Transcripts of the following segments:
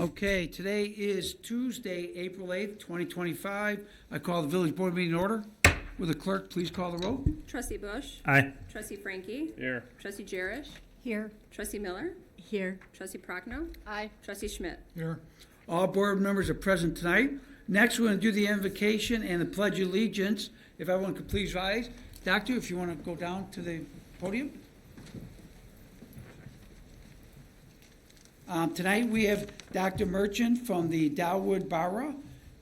Okay, today is Tuesday, April 8th, 2025. I call the village board meeting in order. Will the clerk please call the roll? Trustee Bush. Aye. Trustee Frankie. Here. Trustee Jerish. Here. Trustee Miller. Here. Trustee Prochnow. Aye. Trustee Schmidt. Here. All board members are present tonight. Next, we're going to do the invocation and the pledge of allegiance. If everyone could please rise. Doctor, if you want to go down to the podium. Tonight, we have Dr. Merchant from the Dalwood Borough.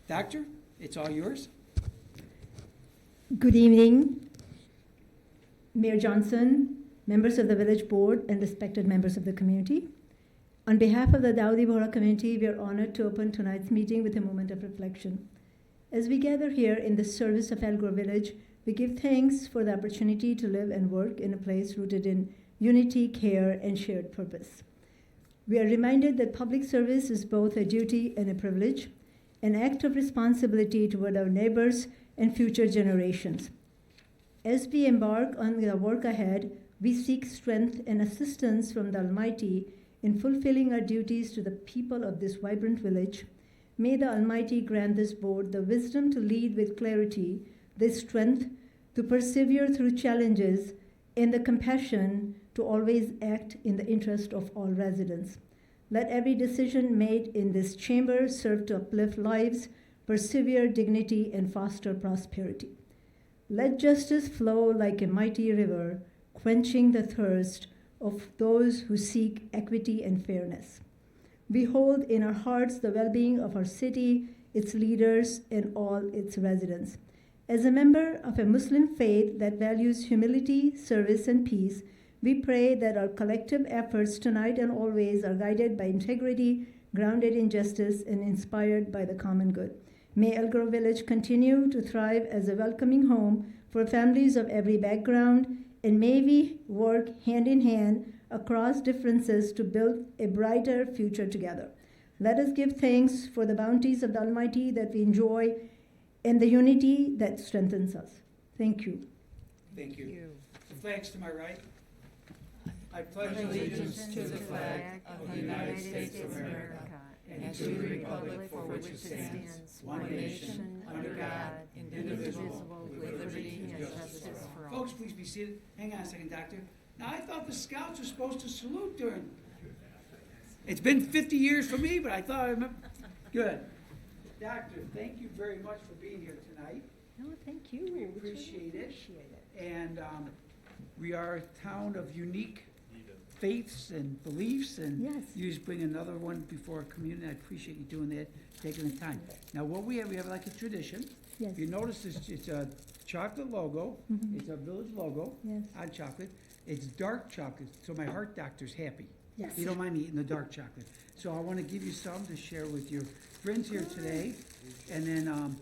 Doctor, it's all yours. Good evening, Mayor Johnson, members of the village board, and respected members of the community. On behalf of the Dawoodi Bohra community, we are honored to open tonight's meeting with a moment of reflection. As we gather here in the service of Elk Grove Village, we give thanks for the opportunity to live and work in a place rooted in unity, care, and shared purpose. We are reminded that public service is both a duty and a privilege, an act of responsibility toward our neighbors and future generations. As we embark on the work ahead, we seek strength and assistance from the Almighty in fulfilling our duties to the people of this vibrant village. May the Almighty grant this board the wisdom to lead with clarity, the strength to persevere through challenges, and the compassion to always act in the interest of all residents. Let every decision made in this chamber serve to uplift lives, persevere dignity, and foster prosperity. Let justice flow like a mighty river, quenching the thirst of those who seek equity and fairness. We hold in our hearts the well-being of our city, its leaders, and all its residents. As a member of a Muslim faith that values humility, service, and peace, we pray that our collective efforts tonight and always are guided by integrity, grounded in justice, and inspired by the common good. May Elk Grove Village continue to thrive as a welcoming home for families of every background, and may we work hand in hand across differences to build a brighter future together. Let us give thanks for the bounties of the Almighty that we enjoy and the unity that strengthens us. Thank you. Thank you. The flag's to my right. I pledge allegiance to the flag of the United States of America and to the republic for which it stands, one nation, under God, indivisible, with liberty and justice for all. Folks, please be seated. Hang on a second, Doctor. Now, I thought the scouts were supposed to salute during. It's been 50 years for me, but I thought I remember. Good. Doctor, thank you very much for being here tonight. No, thank you. We appreciate it. And we are a town of unique faiths and beliefs, and Yes. you just bring another one before our community. I appreciate you doing that, taking the time. Now, what we have like a tradition. Yes. If you notice, it's a chocolate logo. Mhm. It's a village logo Yes. on chocolate. It's dark chocolate, so my heart doctor's happy. Yes. You don't mind me eating the dark chocolate. So I want to give you some to share with your friends here today. And then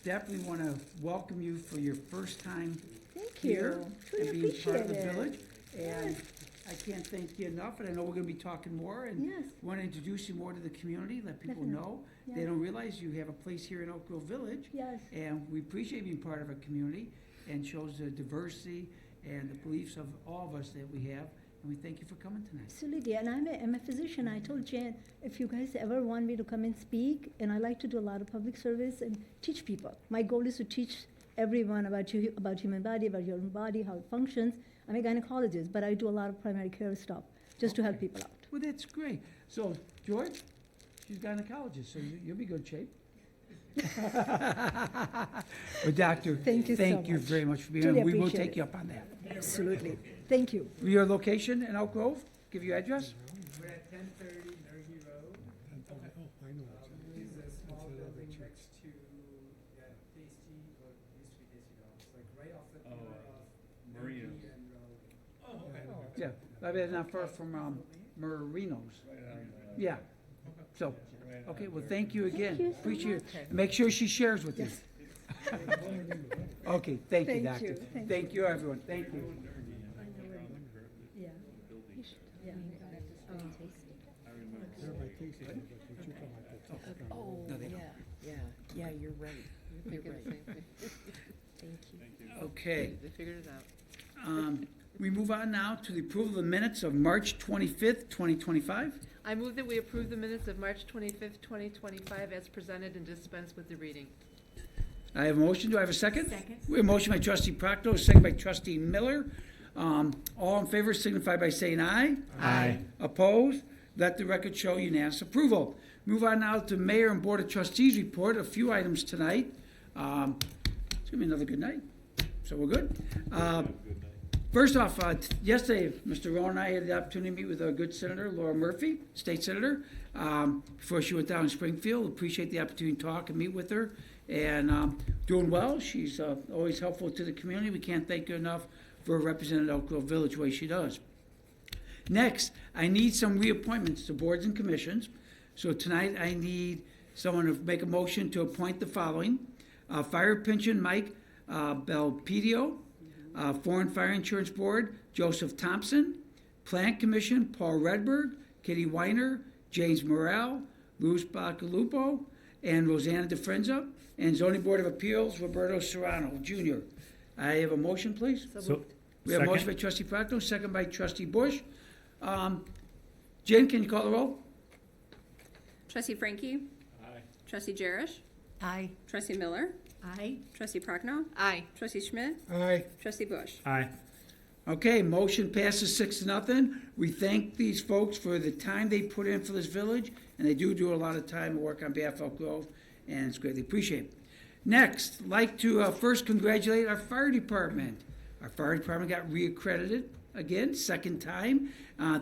definitely want to welcome you for your first time Thank here you. Truly and being part of the appreciate it. village. And Yes. I can't thank you enough, and I know we're going to be talking more. And Yes. want to introduce you more to the community, let people Definitely. know. They Yes. don't realize you have a place here in Elk Grove Village. Yes. And we appreciate being part of a community and shows the diversity and the beliefs of all of us that we have. And we thank you for coming tonight. Absolutely, and I'm a physician. I told Jan, if you guys ever want me to come and speak, and I like to do a lot of public service and teach people. My goal is to teach everyone about human body, about your own body, how it functions. I'm a gynecologist, but I do a lot of primary care stuff just to help people out. Well, that's great. So, George, she's a gynecologist, so you'll be good shape. But Doctor, Thank you so thank you much. very much for being Truly here. We will appreciate take it. you up on that. Absolutely. Thank you. Your location in Elk Grove? Give your address? We're at 1030 Nergy Road. This is a small building next to Tasty, or used to be Tasty Dogs, like right off the corner of Marina. Nergy and Road. Yeah, I mean, not far from Marino's. Yeah. So, okay, well, thank you again. you so Appreciate it. much. Make sure she shares with you. Okay, thank you, Thank Doctor. you, Thank you, everyone. Thank you. Yeah. Oh, No, they don't. yeah, you're right. You're right. Thank you. Okay. They figured it out. We move on now to the approval of the minutes of March 25th, 2025. I move that we approve the minutes of March 25th, 2025 as presented and dispense with the reading. I have a motion. Do I have a second? Second. We have a motion by trustee Proctor, second by trustee Miller. All in favor signify by saying aye. Aye. Opposed? Let the record show unanimous approval. Move on now to Mayor and Board of Trustees report. A few items tonight. It's going to be another good night. So we're good. First off, yesterday, Mr. Rowan and I had the opportunity to meet with our good senator, Laura Murphy, state senator, before she went down in Springfield. Appreciate the opportunity to talk and meet with her. And doing well. She's always helpful to the community. We can't thank her enough for representing Elk Grove Village the way she does. Next, I need some reappointments to boards and commissions. So tonight, I need someone to make a motion to appoint the following. Fire Pension, Mike Belpedio. Foreign Fire Insurance Board, Joseph Thompson. Plant Commission, Paul Redberg, Kitty Weiner, James Morrell, Luz Bacalupo, and Rosanna DeFrenza. And Zoning Board of Appeals, Roberto Serrano, Jr. I have a motion, please. So, We have a motion by trustee Proctor, second by trustee Bush. Jen, can you call the roll? Trustee Frankie? Aye. Trustee Jerish? Aye. Trustee Miller? Aye. Trustee Prochnow? Aye. Trustee Schmidt? Aye. Trustee Bush? Aye. Okay, motion passes 6-0. We thank these folks for the time they put in for this village, and they do a lot of time and work on behalf of Elk Grove, and it's greatly appreciated. Next, I'd like to first congratulate our fire department. Our fire department got reaccredited again, second time,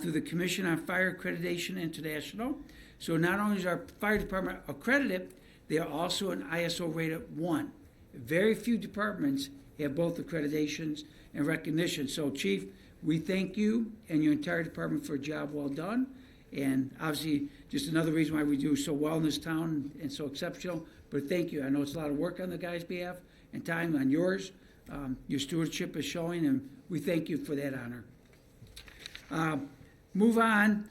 through the Commission on Fire Accreditation International. So not only is our fire department accredited, they are also an ISO rated 1. Very few departments have both accreditations and recognition. So, Chief, we thank you and your entire department for a job well done. And obviously, just another reason why we do so well in this town and so exceptional. But thank you. I know it's a lot of work on the guys' behalf and time on yours. Your stewardship is showing, and we thank you for that honor. Move on.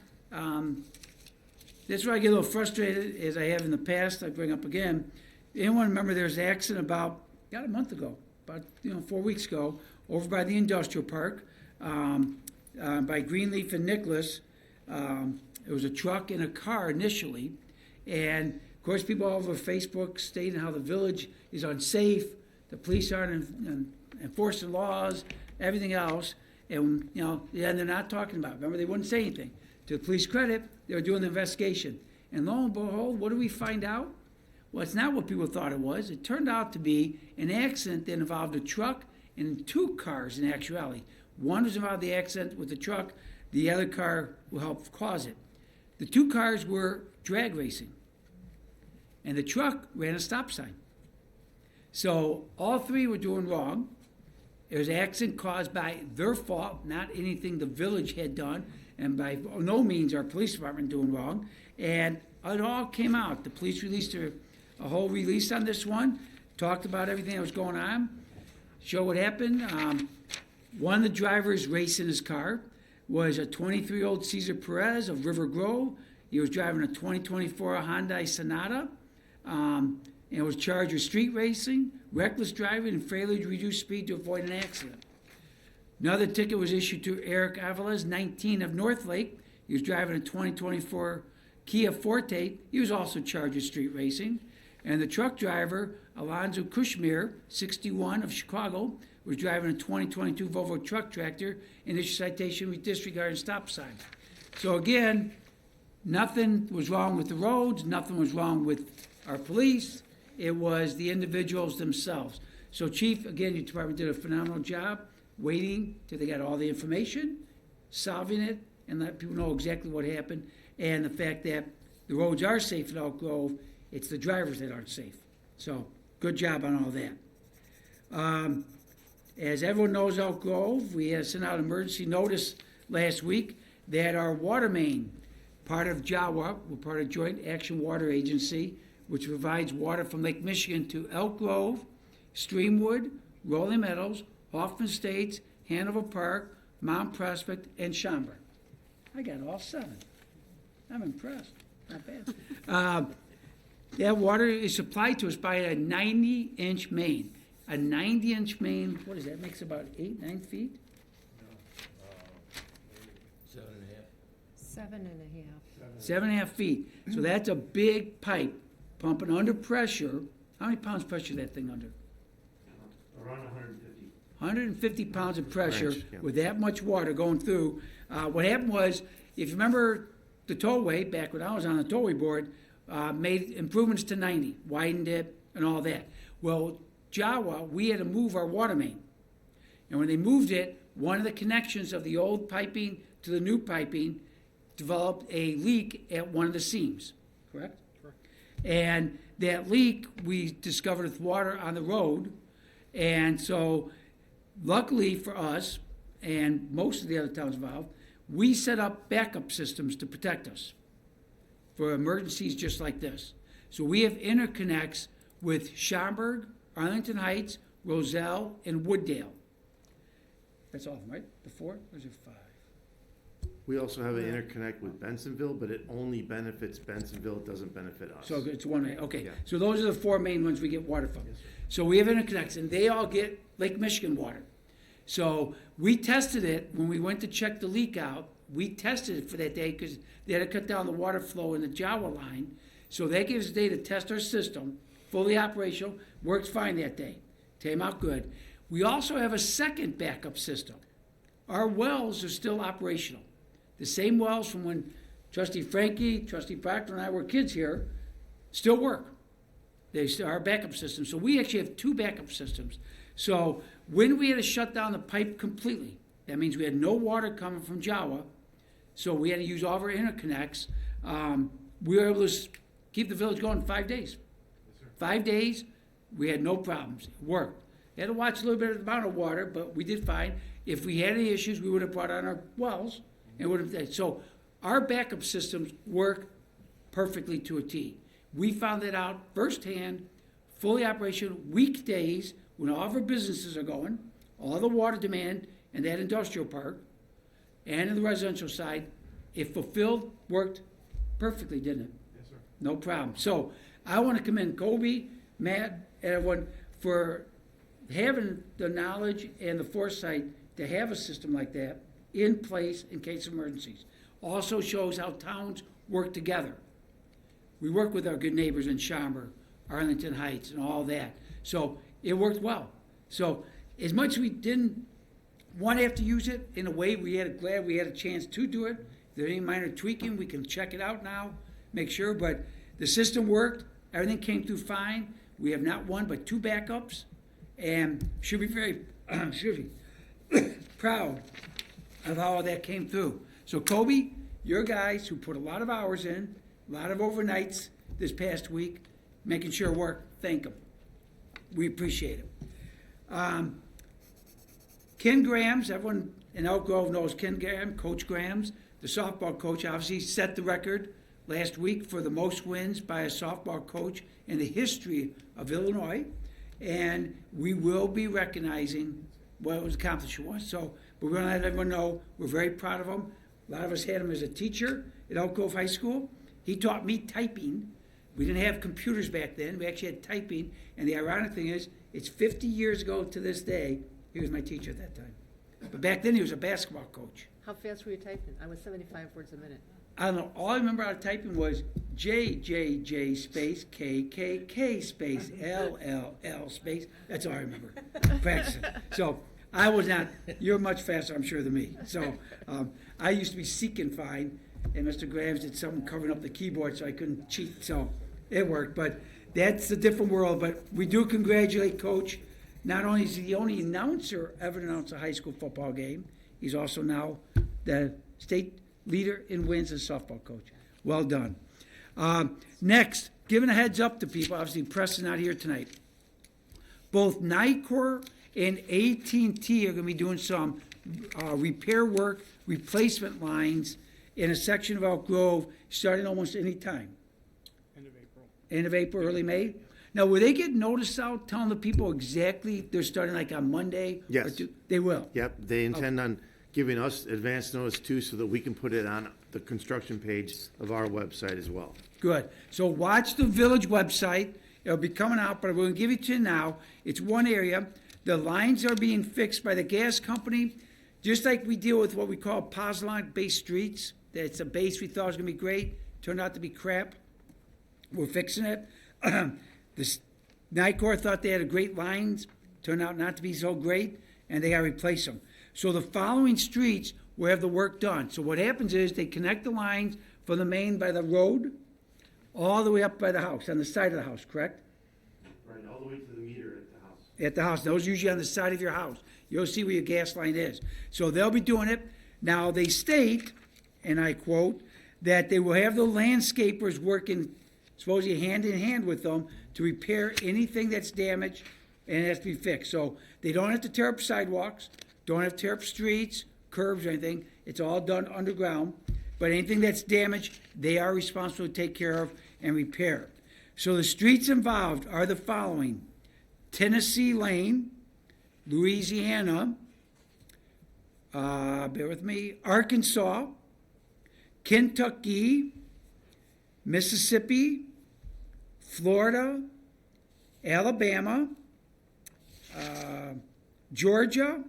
This is where I get a little frustrated, as I have in the past. I bring up again. Anyone remember there was an accident about a month ago, about 4 weeks ago, over by the industrial park, by Greenleaf and Nicholas. It was a truck and a car initially, and of course people all over Facebook stating how the village is unsafe, the police aren't enforcing laws, everything else, and they're not talking about it. Remember, they wouldn't say anything. To the police credit, they were doing the investigation, and lo and behold, what do we find out? Well, it's not what people thought it was. It turned out to be an accident that involved a truck and 2 cars in actuality. One was involved in the accident with the truck. The other car will help cause it. The 2 cars were drag racing, and the truck ran a stop sign. So all 3 were doing wrong. It was an accident caused by their fault, not anything the village had done, and by no means our police department doing wrong. And it all came out. The police released a whole release on this one, talked about everything that was going on, show what happened. One of the drivers racing his car was a 23-year-old Cesar Perez of River Grove. He was driving a 2024 Hyundai Sonata and was charged with street racing, reckless driving, and failure to reduce speed to avoid an accident. Another ticket was issued to Eric Aviles, 19 of Northlake. He was driving a 2024 Kia Forte. He was also charged with street racing. And the truck driver, Alonzo Kushmir, 61 of Chicago, was driving a 2022 Volvo truck tractor and issued citation with disregarding stop sign. So again, nothing was wrong with the roads, nothing was wrong with our police. It was the individuals themselves. So Chief, again, your department did a phenomenal job waiting till they got all the information, solving it, and let people know exactly what happened, and the fact that the roads are safe in Elk Grove. It's the drivers that aren't safe. So good job on all that. As everyone knows, Elk Grove, we had sent out an emergency notice last week that our water main, part of JAWA, we're part of Joint Action Water Agency, which provides water from Lake Michigan to Elk Grove, Streamwood, Rolling Meadows, Hoffman Estates, Hanover Park, Mount Prospect, and Schaumburg. I got all 7. I'm impressed. Not bad. That water is supplied to us by a 90-inch main. A 90-inch main, what is that, makes about 8-9 feet? 7.5. 7.5 feet. So that's a big pipe pumping under pressure. How many pounds pressure that thing under? Around 150. 150 pounds of pressure Right, yeah. with that much water going through. What happened was, if you remember the tollway, back when I was on the tollway board, made improvements to 90, widened it and all that. Well, Jawa, we had to move our water main. And when they moved it, one of the connections of the old piping to the new piping developed a leak at one of the seams, correct? Correct. And that leak, we discovered with water on the road. And so luckily for us, and most of the other towns involved, we set up backup systems to protect us for emergencies just like this. So we have interconnects with Schaumburg, Arlington Heights, Roselle, and Wooddale. That's all of them, right? The four? Or is it 5? We also have an interconnect with Bensonville, but it only benefits Bensonville, it doesn't benefit us. So it's one main, okay. Yeah. So those are the 4 main ones we get water from. So we have interconnects, and they all get Lake Michigan water. So we tested it when we went to check the leak out. We tested it for that day because they had to cut down the water flow in the Jawa line. So that gave us a day to test our system, fully operational, worked fine that day. Came out good. We also have a second backup system. Our wells are still operational. The same wells from when Trustee Frankie, Trustee Proctor, and I were kids here still work. They still are backup systems. So we actually have 2 backup systems. So when we had to shut down the pipe completely, that means we had no water coming from Jawa, so we had to use all of our interconnects. We were able to keep the village going 5 days. 5 days, we had no problems. It worked. We had to watch a little bit of the amount of water, but we did fine. If we had any issues, we would have brought on our wells and would have. So our backup systems work perfectly to a T. We found that out firsthand, fully operational, weekdays when all of our businesses are going, all the water demand in that industrial park and in the residential side, it fulfilled, worked perfectly, didn't it? Yes, sir. No problem. So I want to commend Kobe, Matt, and everyone for having the knowledge and the foresight to have a system like that in place in case of emergencies. Also shows how towns work together. We work with our good neighbors in Schaumburg, Arlington Heights, and all that. So it worked well. So as much as we didn't want to have to use it, in a way, glad we had a chance to do it. If there's any minor tweaking, we can check it out now, make sure. But the system worked. Everything came through fine. We have not 1 but 2 backups, and should be very proud of how all that came through. So Kobe, your guys who put a lot of hours in, a lot of overnights this past week, making sure it worked, thank them. We appreciate it. Ken Grams, everyone in Elk Grove knows Ken Graham, Coach Grams, the softball coach, obviously set the record last week for the most wins by a softball coach in the history of Illinois. And we will be recognizing what his accomplishment was. So we're going to let everyone know we're very proud of him. A lot of us had him as a teacher at Elk Grove High School. He taught me typing. We didn't have computers back then. We actually had typing. And the ironic thing is, it's 50 years ago to this day, he was my teacher at that time. But back then, he was a basketball coach. How fast were you typing? I was 75 words a minute. I don't know. All I remember out of typing was J space K space LLL space. That's all I remember. Practicing. So I was not. You're much faster, I'm sure, than me. So I used to be seeking fine, and Mr. Grams did something covering up the keyboard so I couldn't cheat. So it worked. But that's a different world. But we do congratulate Coach. Not only is he the only announcer ever to announce a high school football game, he's also now the state leader in wins as softball coach. Well done. Next, giving a heads up to people, obviously Preston not here tonight. Both NICOR and AT&T are going to be doing some repair work, replacement lines in a section of Elk Grove starting almost any time. End of April, early May. Now, will they get notice out telling the people exactly they're starting like on Monday? Yes. They will. Yep, they intend on giving us advance notice too, so that we can put it on the construction page of our website as well. Good. So watch the village website. It'll be coming out, but I'm going to give it to you now. It's one area. The lines are being fixed by the gas company. just like we deal with what we call Pozzolan-based streets, that's a base we thought was gonna be great, turned out to be crap. We're fixing it. This NICOR thought they had a great lines, turned out not to be so great, and they gotta replace them. So the following streets will have the work done. So what happens is they connect the lines from the main by the road, all the way up by the house, on the side of the house, correct? Right, all the way to the meter at the house. At the house, those usually on the side of your house. You'll see where your gas line is. So they'll be doing it. Now, they state, and I quote, that they will have the landscapers working supposedly hand in hand with them to repair anything that's damaged and has to be fixed. So they don't have to tear up sidewalks, don't have to tear up streets, curbs or anything. It's all done underground. But anything that's damaged, they are responsible to take care of and repair. So the streets involved are the following: Tennessee Lane, Louisiana, bear with me, Arkansas, Kentucky, Mississippi, Florida, Alabama, Georgia,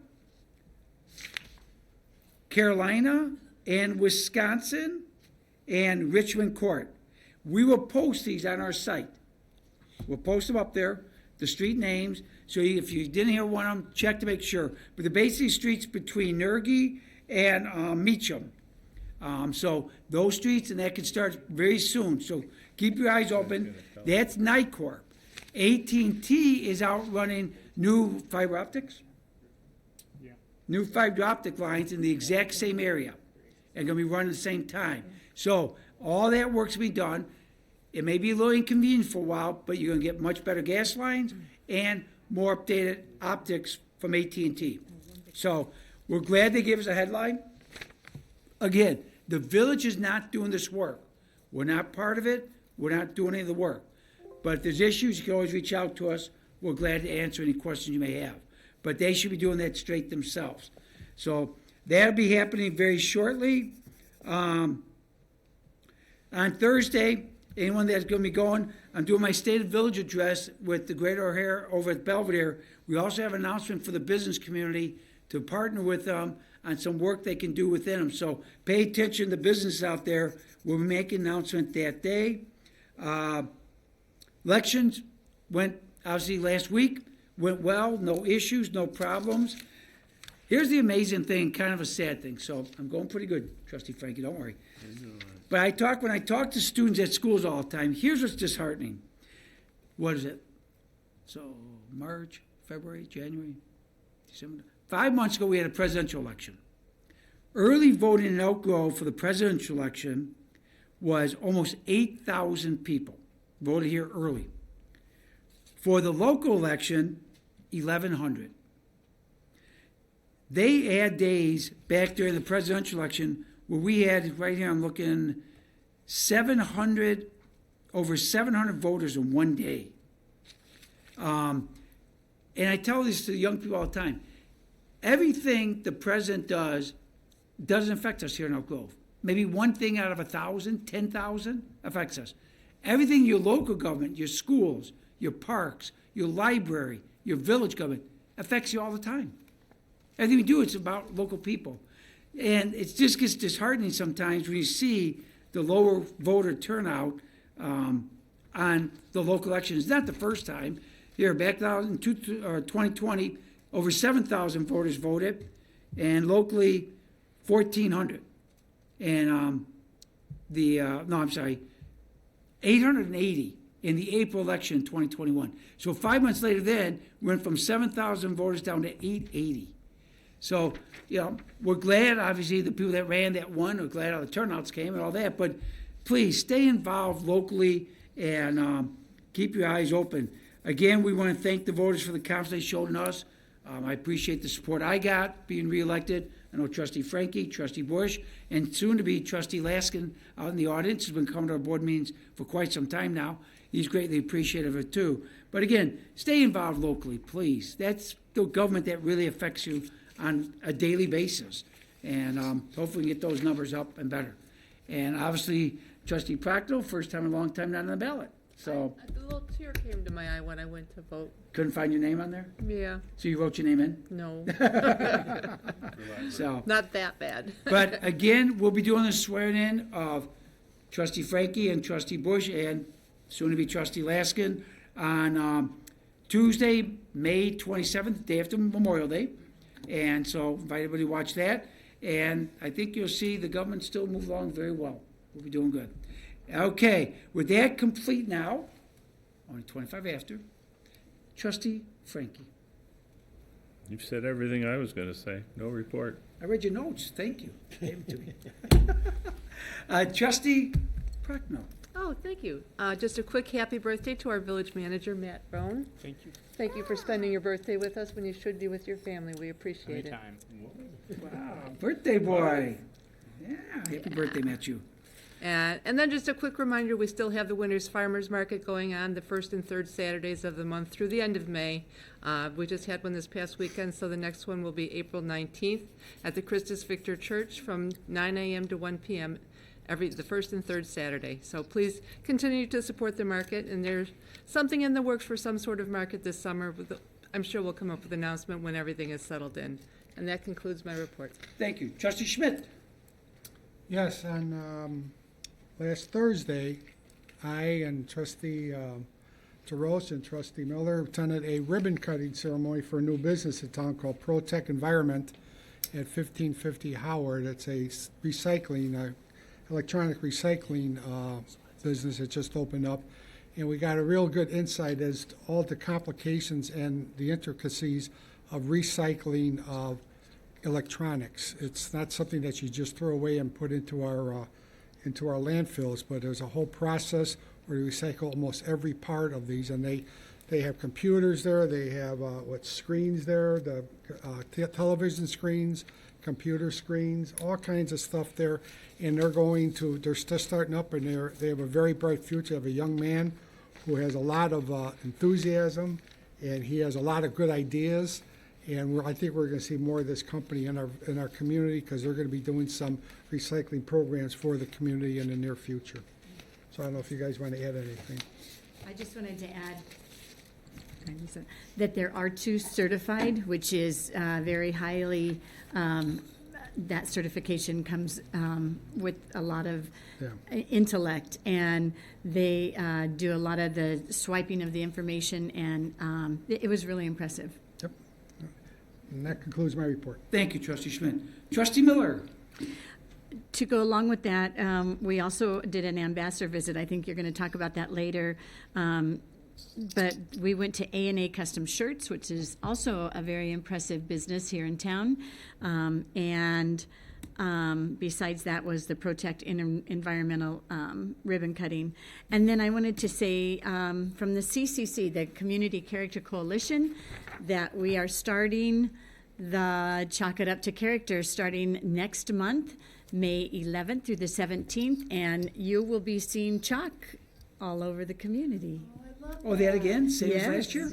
Carolina, and Wisconsin, and Richmond Court. We will post these on our site. We'll post them up there, the street names, so if you didn't hear one of them, check to make sure. But they're basically streets between Nergy and Meacham. So those streets, and that can start very soon. So keep your eyes open. That's NICOR. AT&T is out running new fiber optics. New fiber optic lines in the exact same area, and going to be running at the same time. So all that work's be done. It may be a little inconvenient for a while, but you're going to get much better gas lines and more updated optics from AT&T. So we're glad they gave us a headline. Again, the village is not doing this work. We're not part of it. We're not doing any of the work. But if there's issues, you can always reach out to us. We're glad to answer any questions you may have. But they should be doing that straight themselves. So that'll be happening very shortly. On Thursday, anyone that's going to be going, I'm doing my State of Village address with the Greater O'Hare over at Belvedere. We also have an announcement for the business community to partner with them on some work they can do within them. So pay attention to businesses out there. We'll be making an announcement that day. Elections went, obviously, last week. Went well, no issues, no problems. Here's the amazing thing, kind of a sad thing. So I'm going pretty good, Trustee Frankie, don't worry. But when I talk to students at schools all the time, here's what's disheartening. What is it? So March, February, January, December. 5 months ago, we had a presidential election. Early voting in Elk Grove for the presidential election was almost 8,000 people voted here early. For the local election, 1,100. They had days back during the presidential election where we had, right here I'm looking, over 700 voters in one day. And I tell this to the young people all the time. Everything the president does doesn't affect us here in Elk Grove. Maybe one thing out of 1,000, 10,000 affects us. Everything your local government, your schools, your parks, your library, your village government affects you all the time. Everything we do, it's about local people. And it just gets disheartening sometimes when you see the lower voter turnout on the local elections. It's not the first time. Here, back in 2020, over 7,000 voters voted, and locally, 1,400. And 880 in the April election in 2021. So 5 months later then, we went from 7,000 voters down to 880. So, we're glad, obviously, the people that ran that won, we're glad all the turnouts came and all that, but please stay involved locally and keep your eyes open. Again, we want to thank the voters for the confidence they showed in us. I appreciate the support I got being reelected. I know Trustee Frankie, Trustee Bush, and soon to be Trustee Laskin out in the audience has been coming to our board meetings for quite some time now. He's greatly appreciative of it too. But again, stay involved locally, please. That's the government that really affects you on a daily basis. And hopefully we can get those numbers up and better. And obviously, Trustee Proctor, first time in a long time not on the ballot. So, A little tear came to my eye when I went to vote. couldn't find your name on there? Yeah, So you wrote your name in? no, So, not that bad. but again, we'll be doing the swearing in of trustee Frankie and trustee Bush and soon to be trustee Laskin on Tuesday, May 27th, day after Memorial Day. And so invite everybody to watch that. And I think you'll see the government still move along very well. We'll be doing good. Okay, with that complete now, only 25 after, trustee Frankie. You've said everything I was going to say. No report. I read your notes. Thank you. Gave it to me. Trustee Prochnow. Oh, thank you. Just a quick happy birthday to our village manager, Matt Bone. Thank you. Thank you for spending your birthday with us when you should be with your family. We appreciate it. Anytime. Wow, birthday boy. Yeah, happy birthday, Matthew. And then just a quick reminder, we still have the Winters Farmers Market going on the first and third Saturdays of the month through the end of May. We just had one this past weekend, so the next one will be April 19th at the Christus Victor Church from 9 a.m. to 1 p.m. The first and third Saturday. So please continue to support the market, and there's something in the works for some sort of market this summer. I'm sure we'll come up with an announcement when everything is settled in. And that concludes my report. Thank you. Trustee Schmidt. Yes, on last Thursday, I and Trustee Jarosz and Trustee Miller attended a ribbon cutting ceremony for a new business in town called ProTech Environment at 1550 Howard. It's a recycling, electronic recycling business that just opened up. And we got a real good insight as to all the complications and the intricacies of recycling of electronics. It's not something that you just throw away and put into our landfills, but there's a whole process where we recycle almost every part of these, and they have computers there, they have screens there, the television screens, computer screens, all kinds of stuff there, and they're just starting up, and they have a very bright future. They have a young man who has a lot of enthusiasm, and he has a lot of good ideas. And I think we're going to see more of this company in our community because they're going to be doing some recycling programs for the community in the near future. So I don't know if you guys want to add anything. I just wanted to add that there are two certified, which is very highly, that certification comes with a lot of intellect, and they do a lot of the swiping of the information, and it was really impressive. And that concludes my report. Thank you, Trustee Schmidt. Trustee Miller. To go along with that, we also did an ambassador visit. I think you're going to talk about that later. But we went to A&A Custom Shirts, which is also a very impressive business here in town. And besides that was the Protect Environmental ribbon cutting. And then I wanted to say from the CCC, the Community Character Coalition, that we are starting the Chalk It Up to Character starting next month, May 11th through the 17th, and you will be seeing chalk all over the community. Oh, that again? Same as last year?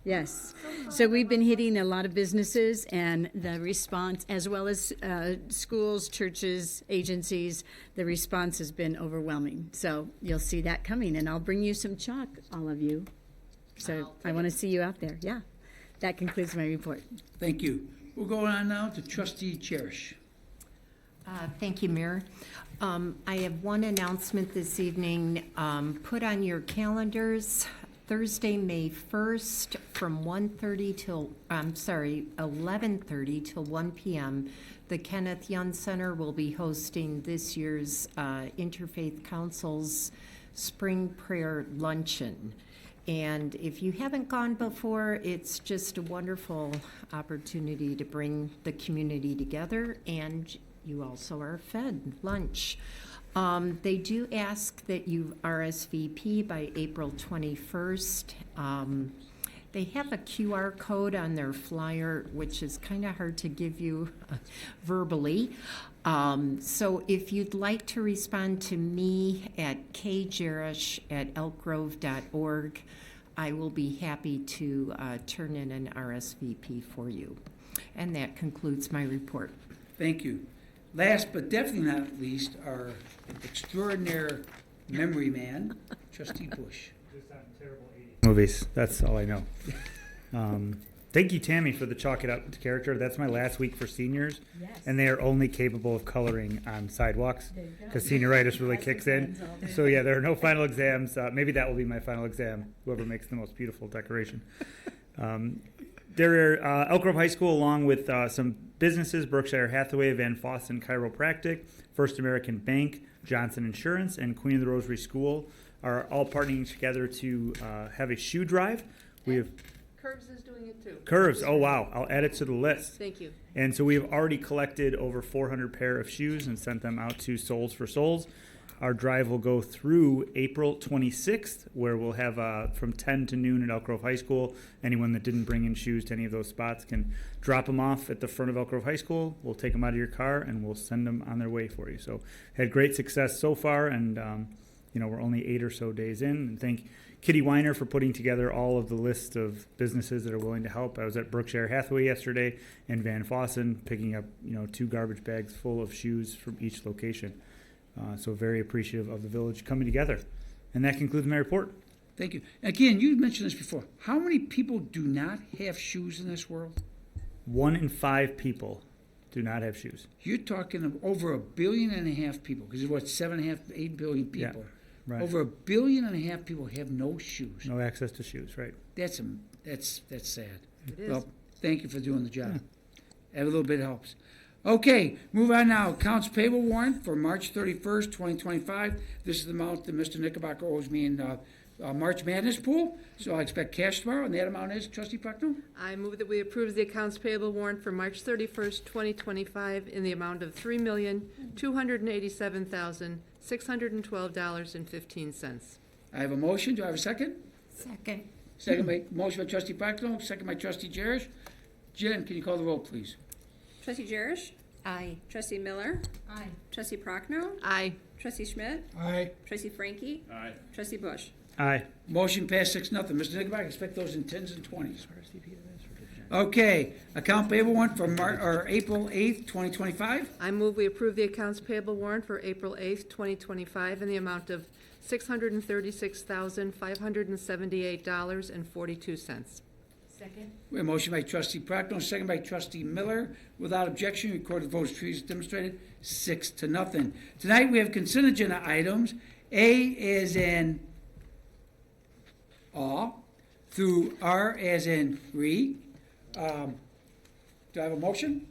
Yes. So we've been hitting a lot of businesses, and the response, as well as schools, churches, agencies, the response has been overwhelming. So you'll see that coming, and I'll bring you some chalk, all of you. So I want to see you out there. Yeah. That concludes my report. Thank you. We'll go on now to Trustee Cherish. Thank you, Mayor. I have one announcement this evening. Put on your calendars, Thursday, May 1st, from 11:30 till 1 p.m., the Kenneth Young Center will be hosting this year's Interfaith Council's Spring Prayer Luncheon. And if you haven't gone before, it's just a wonderful opportunity to bring the community together, and you also are fed lunch. They do ask that you RSVP by April 21st. They have a QR code on their flyer, which is kind of hard to give you verbally. So if you'd like to respond to me at kjerish@elkgrove.org, I will be happy to turn in an RSVP for you. And that concludes my report. Thank you. Last but definitely not least, our extraordinary memory man, trustee Bush. Movies. That's all I know. Thank you, Tammy, for the chalk it up character. That's my last week for seniors, and they are only capable of coloring on sidewalks because senioritis really kicks in. So yeah, there are no final exams. Maybe that will be my final exam. Whoever makes the most beautiful decoration. There are Elk Grove High School, along with some businesses, Berkshire Hathaway, Van Fossen Chiropractic, First American Bank, Johnson Insurance, and Queen of the Rosary School, are all partnering together to have a shoe drive. We have Curves is doing it too. Curves. Oh, wow. I'll add it to the list. Thank you. And so we have already collected over 400 pair of shoes and sent them out to Souls for Souls. Our drive will go through April 26th, where we'll have from 10 to noon at Elk Grove High School. Anyone that didn't bring in shoes to any of those spots can drop them off at the front of Elk Grove High School. We'll take them out of your car, and we'll send them on their way for you. So had great success so far, and we're only 8 or so days in. And thank Kitty Weiner for putting together all of the list of businesses that are willing to help. I was at Berkshire Hathaway yesterday and Van Fossen picking up 2 garbage bags full of shoes from each location. So very appreciative of the village coming together. And that concludes my report. Thank you. Again, you mentioned this before. How many people do not have shoes in this world? 1 in 5 people do not have shoes. You're talking of over 1.5 billion people, because it's what, 7.5, 8 billion people. Yeah, right. Over 1.5 billion people have no shoes. No access to shoes, right? That's sad. It is. Well, thank you for doing the job. Every little bit helps. Okay, move on now. Accounts payable warrant for March 31st, 2025. This is the amount that Mr. Knickerbocker owes me in March Madness pool. So I expect cash tomorrow, and that amount is, Trustee Prochnow? I move that we approve the accounts payable warrant for March 31st, 2025 in the amount of $3,287,612.15. I have a motion. Do I have a second? Second. Motion by Trustee Prochnow, second by Trustee Jerish. Jen, can you call the roll, please? Trustee Jerish? Aye. Trustee Miller? Aye. Trustee Prochnow? Aye. Trustee Schmidt? Aye. Trustee Frankie? Aye. Trustee Bush? Aye. Motion passed 6-0. Mr. Knickerbocker, expect those in 10s and 20s. Okay, account payable warrant for April 8th, 2025. I move we approve the accounts payable warrant for April 8th, 2025 in the amount of $636,578.42. Second. We have a motion by Trustee Prochnow, second by Trustee Miller. Without objection, recorded votes trees demonstrated 6-0. Tonight we have consent agenda items. A is in awe, through R as in re. Do I have a motion?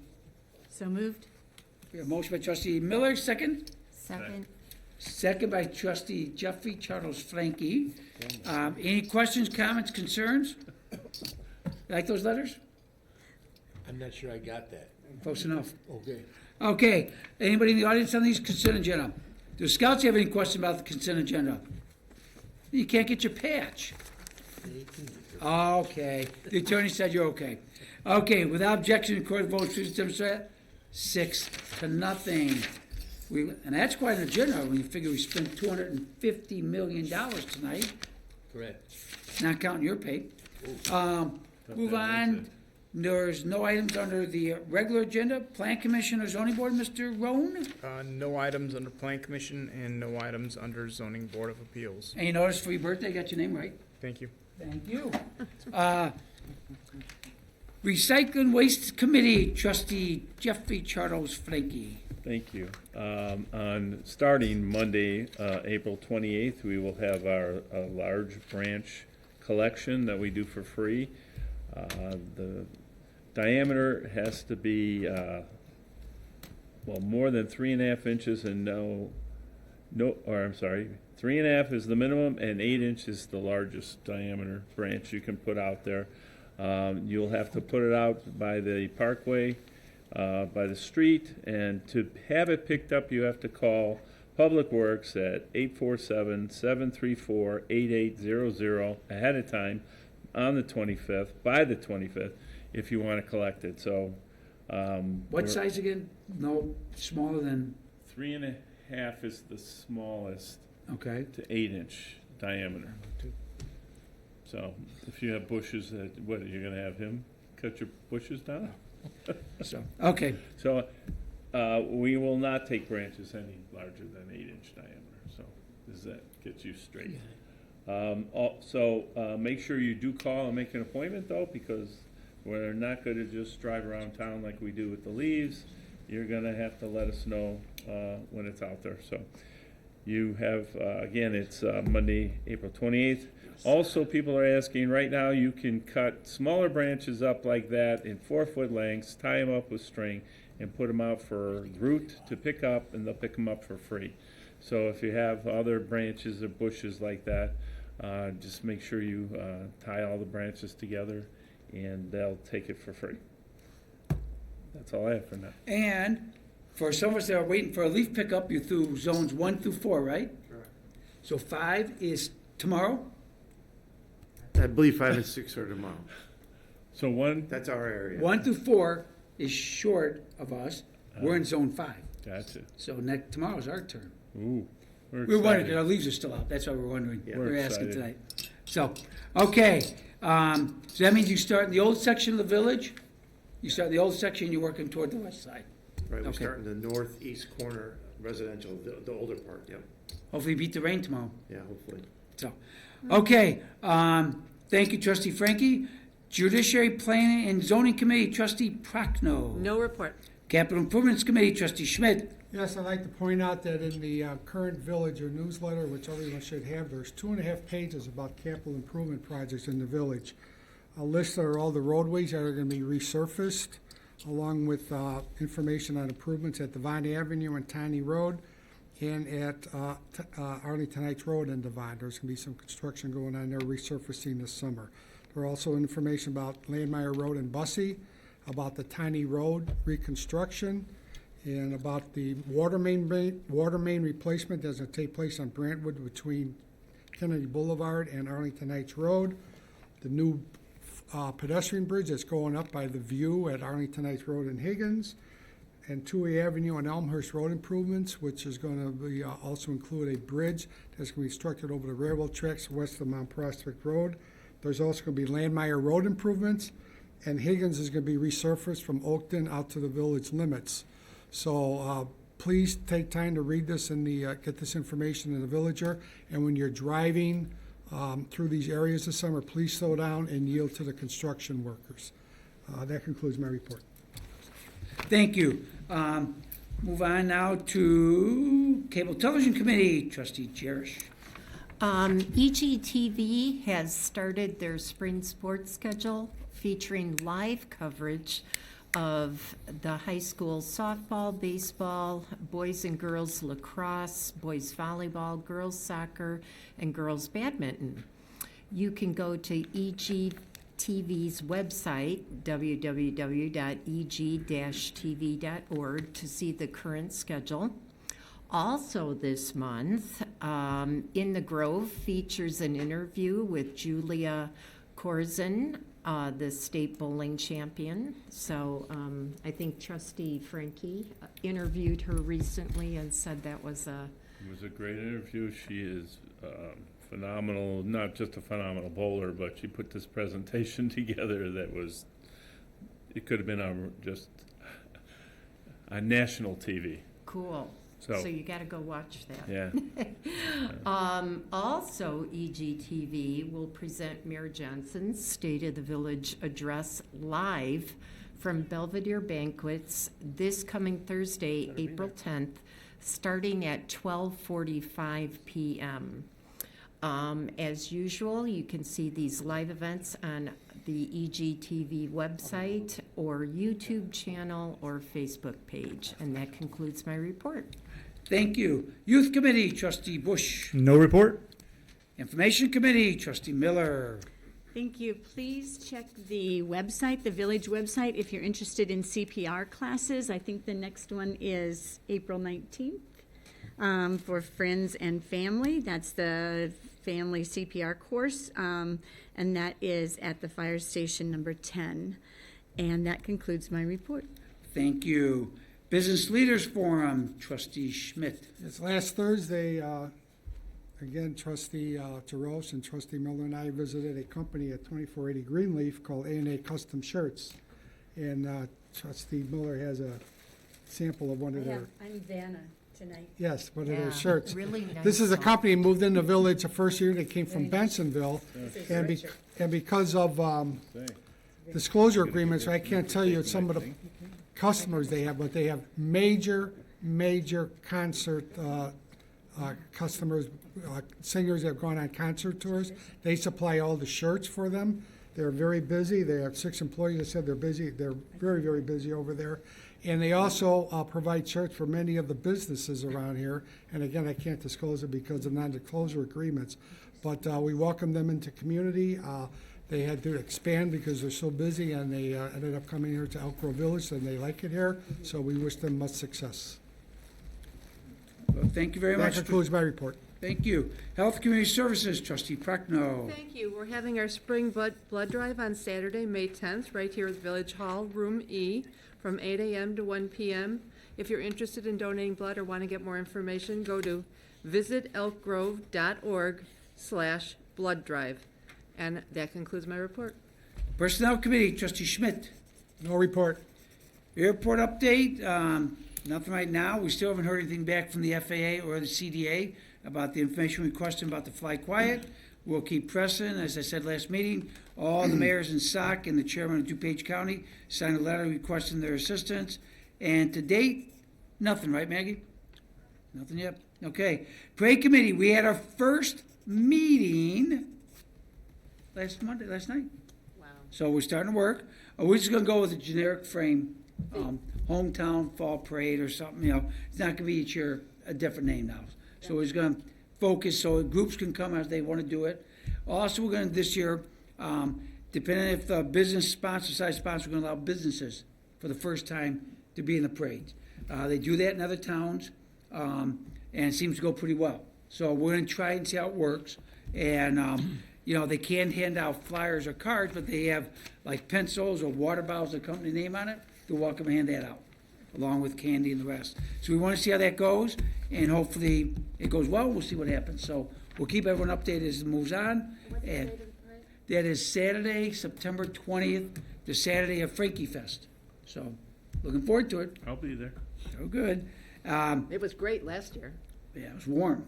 So moved. We have a motion by Trustee Miller, second. Second. Second by Trustee Jeffrey Charles Frankie. Any questions, comments, concerns? Like those letters? I'm not sure I got that. Close enough. Okay. Okay, anybody in the audience on these consent agenda? Do scouts have any questions about the consent agenda? You can't get your patch. Okay, the attorney said you're okay. Okay, without objection, recorded votes, please demonstrate 6-0. And that's quite an agenda when you figure we spent $250 million tonight, Correct. not counting your pay. Move on. There's no items under the regular agenda. Plan Commission or Zoning Board, Mr. Roan? No items under Plan Commission and no items under Zoning Board of Appeals. And you notice for your birthday, got your name right. Thank you. Thank you. Recycling Waste Committee, Trustee Jeffrey Charles Frankie. Thank you. Starting Monday, April 28th, we will have our large branch collection that we do for free. The diameter has to be more than 3.5 inches, and 3.5 is the minimum, and 8 inches is the largest diameter branch you can put out there. You'll have to put it out by the parkway, by the street, and to have it picked up, you have to call Public Works at 847-734-8800 ahead of time on the 25th, by the 25th, if you want to collect it. So, What size again? No, smaller than, 3.5 is the smallest okay. to 8-inch diameter. So, if you have bushes, what, are you going to have him cut your bushes down? So, okay. So, we will not take branches any larger than 8-inch diameter, so. Does that get you straight? So make sure you do call and make an appointment though, because we're not gonna just drive around town like we do with the leaves. You're gonna have to let us know when it's out there. So you have, again, it's Monday, April 28th. Also, people are asking, right now you can cut smaller branches up like that in 4-foot lengths, tie them up with string, and put them out for root to pick up, and they'll pick them up for free. So if you have other branches or bushes like that, just make sure you tie all the branches together, and they'll take it for free. That's all I have for now. And for some of us that are waiting for a leaf pickup, you threw zones 1 through 4, right? Correct. So 5 is tomorrow? I believe 5 and 6 are tomorrow. So one, That's our area. 1 through 4 is short of us. We're in zone 5. gotcha. So tomorrow's our turn. Ooh, we're We're wondering, excited. our leaves are still out. That's why we're wondering. Yeah. We're We're asking excited. tonight. So, okay. So that means you start in the old section of the village. You start in the old section, you're working toward the west side. Right, we Okay. start in the northeast corner residential, the older part, yep. Hopefully beat the rain tomorrow. Yeah, hopefully. So, okay. Thank you, Trustee Frankie. Judiciary Planning and Zoning Committee, Trustee Prochnow. No report. Capital Improvements Committee, Trustee Schmidt. Yes, I'd like to point out that in the current Villager newsletter, which everyone should have, there's 2.5 pages about capital improvement projects in the village. A list of all the roadways that are going to be resurfaced, along with information on improvements at Devon Avenue and Tiny Road, and at Arlington Heights Road and Devon. There's going to be some construction going on there, resurfacing this summer. There are also information about Landmeyer Road and Bussey, about the Tiny Road reconstruction, and about the water main replacement that's going to take place on Brantwood between Kennedy Boulevard and Arlington Heights Road. The new pedestrian bridge that's going up by the View at Arlington Heights Road and Higgins, and Toohey Avenue and Elmhurst Road improvements, which is going to be also include a bridge that's going to be constructed over the railroad tracks west of Mount Prospect Road. There's also going to be Landmeyer Road improvements, and Higgins is going to be resurfaced from Oakton out to the village limits. So please take time to read this and get this information in the Villager. And when you're driving through these areas this summer, please slow down and yield to the construction workers. That concludes my report. Thank you. Move on now to Cable Television Committee, Trustee Jerish. EGTV has started their spring sports schedule featuring live coverage of the high school softball, baseball, boys and girls lacrosse, boys volleyball, girls soccer, and girls badminton. You can go to EGTV's website, www.eg-tv.org, to see the current schedule. Also this month, In the Grove features an interview with Julia Corzin, the state bowling champion. So I think Trustee Frankie interviewed her recently and said that was a... It was a great interview. She is phenomenal, not just a phenomenal bowler, but she put this presentation together that was, it could have been on just on national TV. Cool. So you got to go watch that. Yeah. Also, EGTV will present Mayor Johnson's State of the Village address live from Belvedere Banquets this coming Thursday, April 10th, starting at 12:45 p.m. As usual, you can see these live events on the EGTV website or YouTube channel or Facebook page. And that concludes my report. Thank you. Youth Committee, Trustee Bush. No report. Information Committee, Trustee Miller. Thank you. Please check the website, the village website, if you're interested in CPR classes. I think the next one is April 19th for friends and family. That's the family CPR course, and that is at the fire station number 10. And that concludes my report. Thank you. Business Leaders Forum, Trustee Schmidt. It's last Thursday, again, Trustee Jaros and Trustee Miller and I visited a company at 2480 Greenleaf called A&A Custom Shirts. And Trustee Miller has a sample of one of their... I'm Vanna. Tonight. Yes, one of Yeah, those shirts. really nice This is a song. company moved in the village the first year. They came from Bensonville. And because of disclosure agreements, I can't tell you some of the customers they have, but they have major concert customers, singers that have gone on concert tours. They supply all the shirts for them. They're very busy. They have 6 employees. They said they're busy. They're very busy over there. And they also provide shirts for many of the businesses around here. And again, I can't disclose it because of non-disclosure agreements. But we welcome them into community. They had to expand because they're so busy, and they ended up coming here to Elk Grove Village, and they like it here. So we wish them much success. Well, thank you very much. That concludes my report. Thank you. Health Community Services, Trustee Prochnow. Thank you. We're having our spring blood drive on Saturday, May 10th, right here at Village Hall, Room E, from 8 a.m. to 1 p.m. If you're interested in donating blood or want to get more information, go to visitelkgrove.org/blood drive. And that concludes my report. Personnel Committee, Trustee Schmidt. No report. Airport update, nothing right now. We still haven't heard anything back from the FAA or the CDA about the information requested about the Fly Quiet. We'll keep pressing. As I said last meeting, all the mayors in SOC and the chairman of DuPage County signed a letter requesting their assistance. And to date, nothing, right, Maggie? Nothing yet? Okay. Parade Committee, we had our first meeting last night. Wow. So we're starting to work. We're just gonna go with a generic frame, hometown fall parade or something, It's not gonna be each year a different name now. So we're just gonna focus so groups can come as they wanna do it. Also, we're gonna, this year, depending if the business sponsor, side sponsor, we're gonna allow businesses for the first time to be in the parades. They do that in other towns, and it seems to go pretty well. So we're gonna try and see how it works. And, they can't hand out flyers or cards, but they have like pencils or water bottles with the company name on it. They're welcome to hand that out, along with candy and the rest. So we want to see how that goes, and hopefully it goes well. We'll see what happens. So we'll keep everyone updated as it moves on. And that is Saturday, September 20th, the Saturday of Frankie Fest. So looking forward to it. I'll be there. So good. It was great last year, Yeah, it was warm.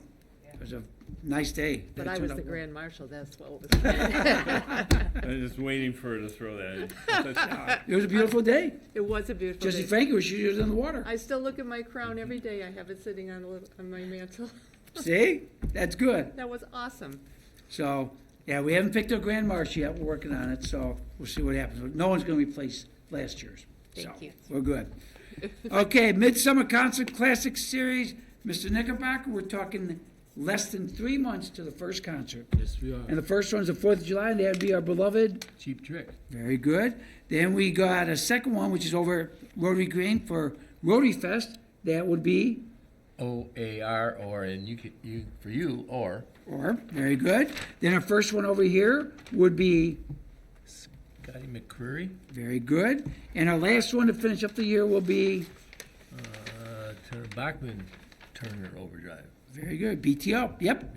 It was a nice day. but It I turned was out the well. grand marshal, that's what was. I'm just waiting for her to throw that in. It was a beautiful day. It was a beautiful Jesse day. Frankie was shooting in the water. I still look at my crown every day. I have it sitting on my mantle. See? That's good. That was awesome. So, yeah, we haven't picked a grand marshal yet. We're working on it, so we'll see what happens. No one's going to replace last year's. Thank So, you. we're good. Okay, Midsummer Concert Classic Series. Mr. Knickerbocker, we're talking less than 3 months to the first concert. Yes, we are. And the first one's the 4th of July, and that'd be our beloved. Cheap Trick. Very good. Then we got a second one, which is over at Rotary Green for Rotary Fest. That would be, OAR, or, and you for you, or very good. Then our first one over here would be, Scotty McCreary, very good. And our last one to finish up the year will be, Turner Bachman, Turner Overdrive. very good, BTO. Yep. Yep.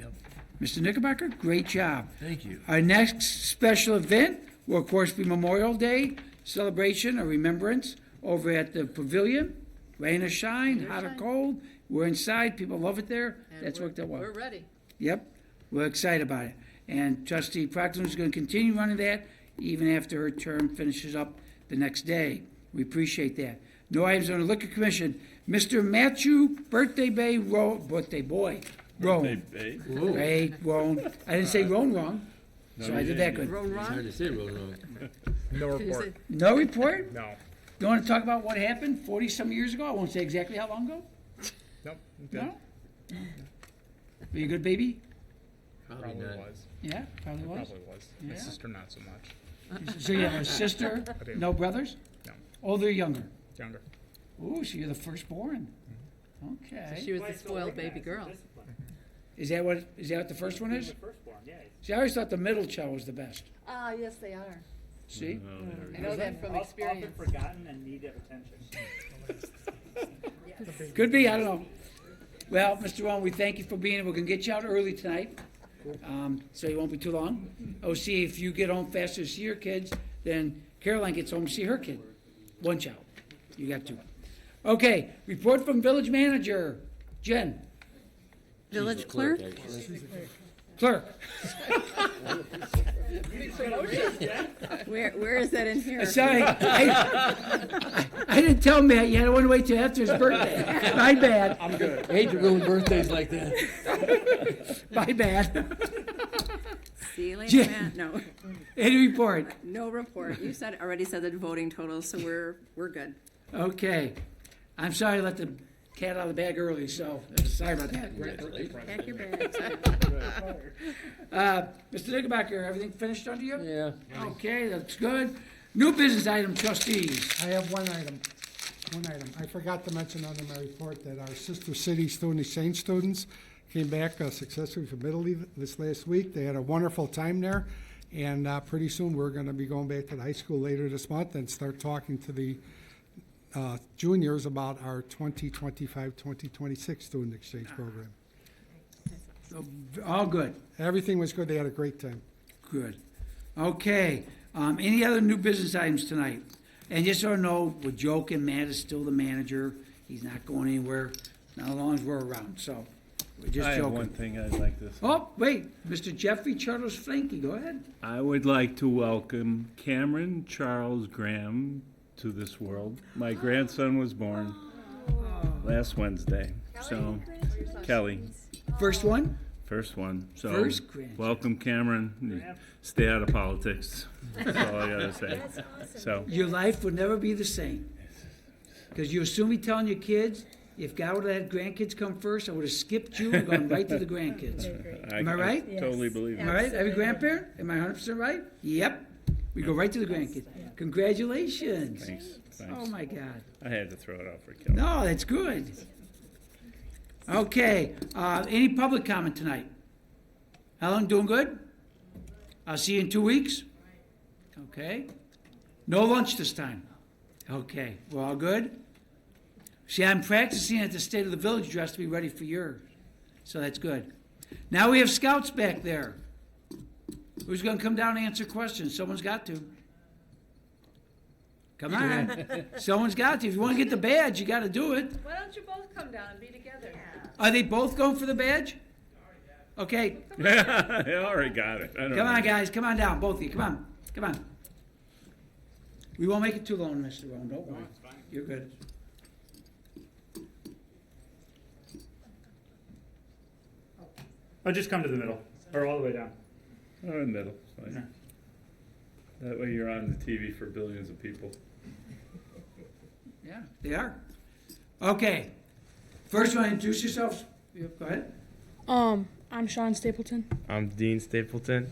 Mr. Knickerbocker, great job. Thank you. Our next special event will, of course, be Memorial Day celebration or remembrance over at the pavilion. Rain or shine, hot or cold, we're inside. People love it there. And That's worked out well. We're ready. Yep, we're excited about it. And Trustee Proctor is going to continue running that even after her term finishes up the next day. We appreciate that. No items on the Liquor Commission. Mr. Matthew Birthday Boy, Roan. Hey, Ray, Roan. I didn't say Roan wrong, so I did that good. Roan It's hard Ron? to say real wrong. No Did you report. say- No report? No. You want to talk about what happened 40-some years ago? I won't say exactly how long ago. Nope. I'm good. No? Were you a good baby? Probably Probably not. was. Yeah, probably was. Probably was. My Yeah. sister, not so much. So you have a sister, I do. no brothers? No. Older or younger? Younger. Ooh, so you're the firstborn. Okay. She was the spoiled baby girl. Is that what the first one is? See, I always thought the middle child was the best. Ah, yes, they are. See? I know that from experience. forgotten and need attention. Could be, I don't know. Well, Mr. Rowan, we thank you for being here. We're gonna get you out early tonight, so you won't be too long. Oh, see, if you get home faster to see your kids, then Caroline gets home to see her kid. One child. You got two. Okay, report from village manager. Jen? Village clerk? Clerk? Where is that in here? Sorry, I didn't tell Matt yet. I want to wait till after his birthday. My bad. I'm good. I hate to ruin birthdays like that. My bad. See you later, Jen. Matt. No, Any report? no report. You already said the voting totals, so we're good. Okay. I'm sorry I let the cat out of the bag early, so sorry about that. Pack your bags. Mr. Knickerbocker, everything finished under you? Yeah. Okay, that's good. New business item, trustees. I have one item. I forgot to mention under my report that our sister city student exchange students came back successfully from Italy this last week. They had a wonderful time there, and pretty soon we're going to be going back to the high school later this month and start talking to the juniors about our 2025-2026 student exchange program. All good. Everything was good. They had a great time. Good. Okay. Any other new business items tonight? And just so you know, we're joking. Matt is still the manager. He's not going anywhere, not as long as we're around. So we're just I have joking. one thing I'd like to say. Oh, wait. Mr. Jeffrey Charles Frankie, go ahead. I would like to welcome Cameron Charles Graham to this world. My grandson was born last Wednesday. So, Kelly, First one? first one. So, First grandson. welcome, Cameron. Stay out of politics. That's all I gotta say. So, Your life would never be the same. Because you'll soon be telling your kids, if God would have had grandkids come first, I would have skipped you and gone right to the grandkids. Am I right? totally believe Am it. I right? Every grandparent? Am I 100% right? Yep. We go right to the grandkids. Congratulations. Thanks. Oh, my God. I had to throw it out for Kelly. No, that's good. Okay, any public comment tonight? Helen, doing good? I'll see you in 2 weeks? Okay. No lunch this time? Okay, we're all good? See, I'm practicing at the State of the Village dress to be ready for yours, so that's good. Now we have scouts back there. Who's gonna come down and answer questions? Someone's got to. Come on, someone's got to. If you wanna get the badge, you gotta do it. Why don't you both come down and be together? Are they both going for the badge? Okay, I already got it. I don't come on, know. guys, come on down, both of you, come on, come on. We won't make it too long, Mr. Rowan, don't worry. You're good. Oh, just come to the middle, or all the way down. Oh, in the middle. Fine. Yeah. That way you're on the TV for billions of people. Yeah, they are. Okay, first one, introduce yourselves. Go ahead. I'm Sean Stapleton. I'm Dean Stapleton.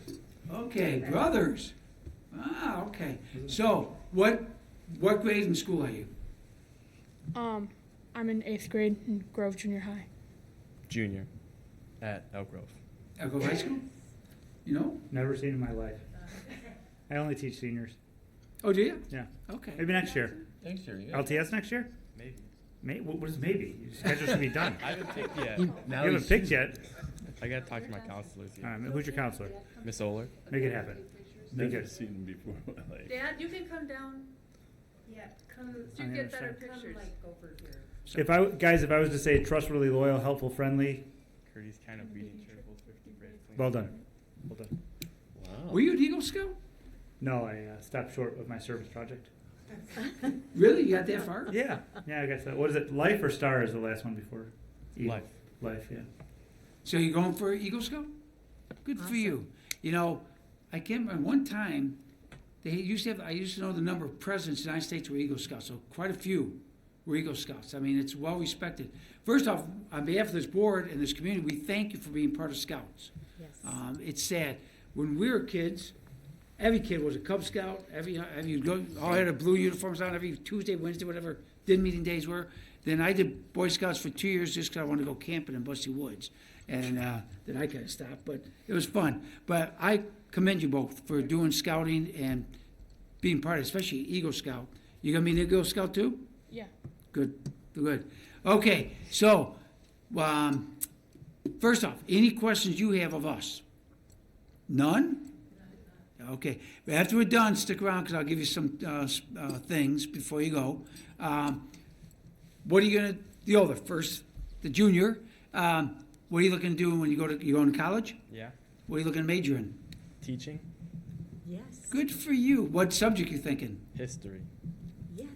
Okay, brothers. Ah, okay. So, what grade in school are you? I'm in 8th grade in Grove Junior High. Junior at Elk Grove. Elk Grove High School? You know? Never seen in my life. I only teach seniors. Oh, do you? Yeah. Okay. Maybe next year. Thanks, Jerry. Yeah. LTS next year? Maybe. What is maybe? Your schedule should be done. I haven't picked yet. You haven't picked yet. I gotta talk to my counselors All yet. right, who's your counselor? Miss Oler. Make it happen. Be Never good. seen him before in my life. Dad, you can come down. Yeah, come. I You get better understand. pictures. If I was to say trustworthy, loyal, helpful, friendly, Courteous, kind of obedient, cheerful, thrifty, brave. clean. well done. Well done. Wow. Were you an Eagle Scout? No, I stopped short of my service project. Really? You got that far? Yeah, I guess that. What is it? Life or Star is the last one before? Eagle. Life. Life, yeah. So you're going for Eagle Scout? Good for you. You know, I can't remember, one time, I used to know the number of presidents in the United States were Eagle Scouts, so quite a few were Eagle Scouts. I mean, it's well respected. First off, on behalf of this board and this community, we thank you for being part of Scouts. Yes. It's sad. When we were kids, every kid was a Cub Scout. All had a blue uniforms on every Tuesday, Wednesday, whatever din meeting days were. Then I did Boy Scouts for 2 years just because I wanted to go camping in Bussy Woods. And then I kind of stopped, but it was fun. But I commend you both for doing scouting and being part of it, especially Eagle Scout. You gonna be an Eagle Scout too? Yeah. Good, good. Okay, so first off, any questions you have of us? None? Okay. After we're done, stick around because I'll give you some things before you go. What are you gonna? The first the junior. What are you looking to do when you going to college? Yeah. What are you looking to major in? Teaching. Yes. Good for you. What subject you thinking? History. Yes.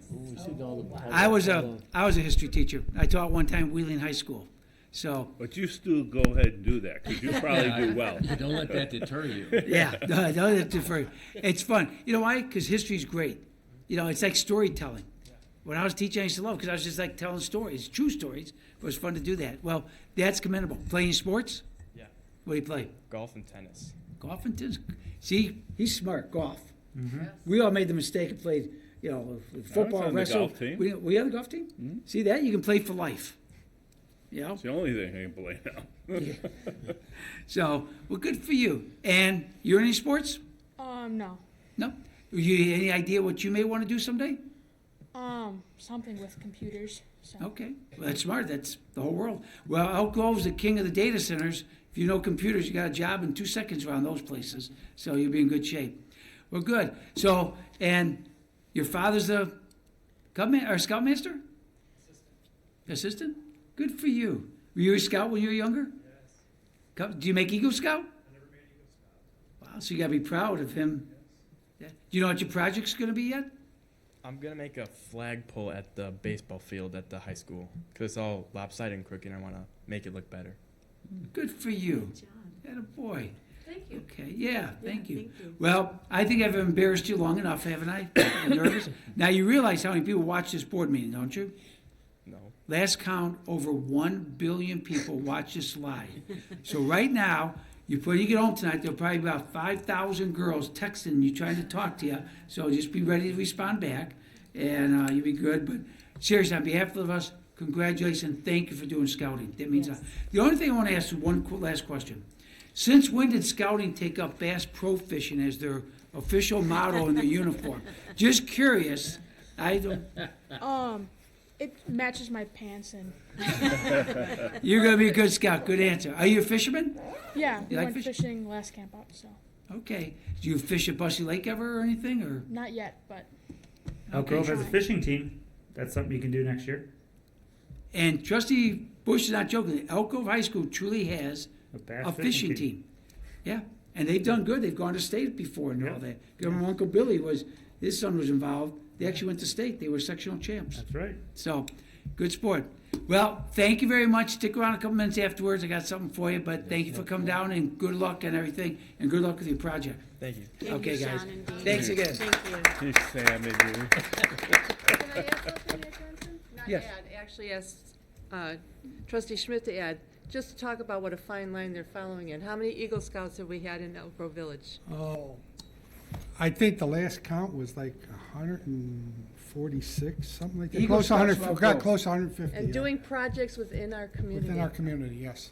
I was a history teacher. I taught one time at Wheeling High School. So, But you still go ahead and do that, because you probably do well. Don't let that deter you. yeah, no, that's different. It's fun. You know why? Because history's great. You know, it's like storytelling. When I was teaching, I used to love it because I was just like telling stories, true stories. It was fun to do that. Well, that's commendable. Playing sports? Yeah. What do you play? Golf and tennis. Golf and tennis. See, he's smart. Golf. We all made the mistake of playing, football, on the wrestle. golf team. We on the golf team? See that? You can play for life. You know? It's the only thing I can play now. So, well, good for you. And you're in any sports? No. No? You any idea what you may want to do someday? Something with computers. So. Okay, well, that's smart. That's the whole world. Well, Elk Grove's the king of the data centers. If you know computers, you got a job in 2 seconds around those places. So you'll be in good shape. Well, good. So, and your father's a scoutmaster? Assistant? Good for you. Were you a scout when you were younger? Yes. Do you make Eagle Scout? I never made Eagle Scout. Wow, so you got to be proud of him. Yeah. Do you know what your project's going to be yet? I'm going to make a flagpole at the baseball field at the high school because it's all lopsided and crooked and I want to make it look better. Good for you. Good job. Attaboy. Thank you. Okay, yeah, thank you. thank you. Well, I think I've embarrassed you long enough, haven't I? I'm nervous. Now, you realize how many people watch this board meeting, don't you? No. Last count, over 1 billion people watch this live. So right now, when you get home tonight, there'll probably be about 5,000 girls texting you, trying to talk to you. So just be ready to respond back, and you'll be good. But seriously, on behalf of us, congratulations, thank you for doing scouting. That means the only thing I want to ask is one last question. Since when did scouting take up Bass Pro Fishing as their official motto in their uniform? Just curious. I don't. It matches my pants and. You're gonna be a good scout. Good answer. Are you a fisherman? Yeah, we like went fish? fishing last camp out, so Okay. Do you fish at Bussy Lake ever or anything? Or not yet, but Elk Grove has a fishing team. That's something you can do next year. And Trustee Bush is not joking. Elk Grove High School truly has bass a fishing team. Yeah, and they've done good. They've gone to state before and all that. Remember Uncle Billy his son was involved. They actually went to state. They were sectional champs. That's right. So, good sport. Well, thank you very much. Stick around a couple minutes afterwards. I got something for you, but thank you for coming down and good luck and everything, and good luck with your project. Thank you. Okay, guys. Thanks again. Thank you. Hey, Sam, and you. Can I add something, Ed Johnson? Not Yes. add, actually ask Trustee Schmidt to add, just to talk about what a fine line they're following in. How many Eagle Scouts have we had in Elk Grove Village? Oh, I think the last count was like 146, something like that. Eagle Close to Scouts 100, from Elk got Grove. close to 150. And yeah. doing projects within our community. Within our community, yes.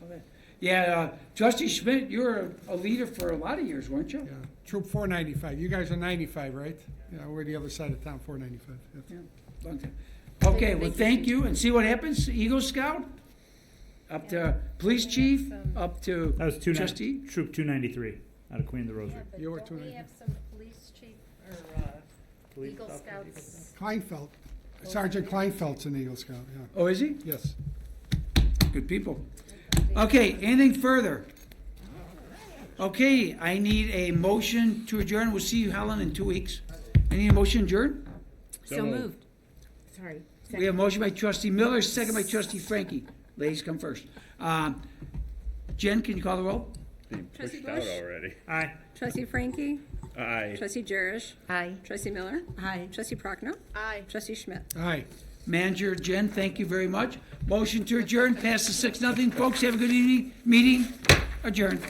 Yeah, Trustee Schmidt, you were a leader for a lot of years, weren't you? Yeah. Troop 495. You guys are 95, right? Yeah, we're the other side of town, 495. Yes. Yeah, long time. Okay, well, thank you, and see what happens, Eagle Scout? Up to police chief, up to That was trustee? Troop 293 out of Queen of the Rosary. You were 295. some police chief or Eagle Scouts? Kleinfeld. Sergeant Kleinfeld's an Eagle Scout, yeah. Oh, is he? Yes. Good people. Okay, anything further? Okay, I need a motion to adjourn. We'll see you, Helen, in 2 weeks. I need a motion to adjourn? So moved. Sorry. We have a motion by trustee Miller, second by trustee Frankie. Ladies come first. Jen, can you call the roll? Being Trustee pushed out Bush? already. Aye. Trustee Frankie? Aye. Trustee Jerish? Aye. Trustee Miller? Hi. Trustee Prochnow? Aye. Trustee Schmidt? Aye. Manager Jen, thank you very much. Motion to adjourn, passes 6-0. Folks, have a good evening. Meeting adjourned.